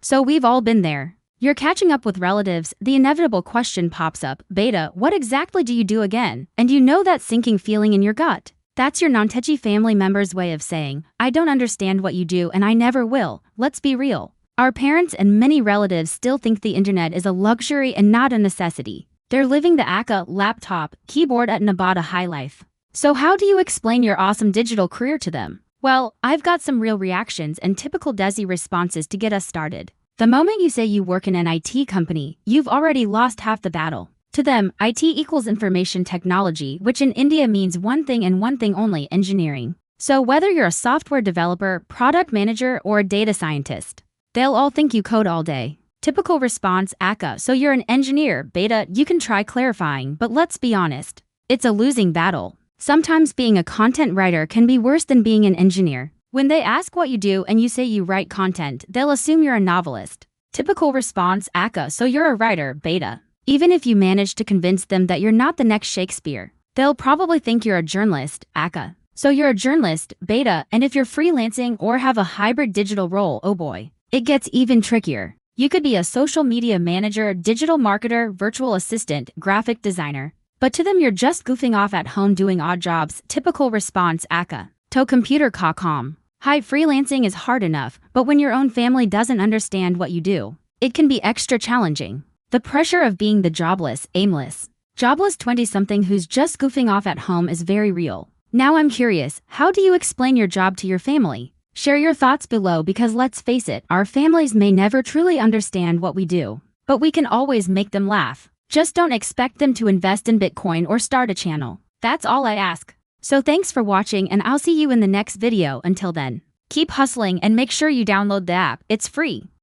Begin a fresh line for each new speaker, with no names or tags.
So we've all been there. You're catching up with relatives, the inevitable question pops up, beta, what exactly do you do again? And you know that sinking feeling in your gut. That's your non-touchy family member's way of saying, I don't understand what you do and I never will. Let's be real. Our parents and many relatives still think the internet is a luxury and not a necessity. They're living the aka laptop, keyboard at Nevada high life. So how do you explain your awesome digital career to them? Well, I've got some real reactions and typical Desi responses to get us started. The moment you say you work in an IT company, you've already lost half the battle. To them, IT equals information technology, which in India means one thing and one thing only, engineering. So whether you're a software developer, product manager, or a data scientist, they'll all think you code all day. Typical response, aka, so you're an engineer, beta, you can try clarifying, but let's be honest. It's a losing battle. Sometimes being a content writer can be worse than being an engineer. When they ask what you do and you say you write content, they'll assume you're a novelist. Typical response, aka, so you're a writer, beta. Even if you manage to convince them that you're not the next Shakespeare, they'll probably think you're a journalist, aka. So you're a journalist, beta, and if you're freelancing or have a hybrid digital role, oh boy, it gets even trickier. You could be a social media manager, digital marketer, virtual assistant, graphic designer. But to them you're just goofing off at home doing odd jobs. Typical response, aka, to computer.com. Hi, freelancing is hard enough, but when your own family doesn't understand what you do, it can be extra challenging. The pressure of being the jobless 20-something who's just goofing off at home is very real. Now I'm curious, how do you explain your job to your family? Share your thoughts below because let's face it, our families may never truly understand what we do, but we can always make them laugh. Just don't expect them to invest in Bitcoin or start a channel. That's all I ask. So thanks for watching and I'll see you in the next video. Until then, keep hustling and make sure you download the app. It's free.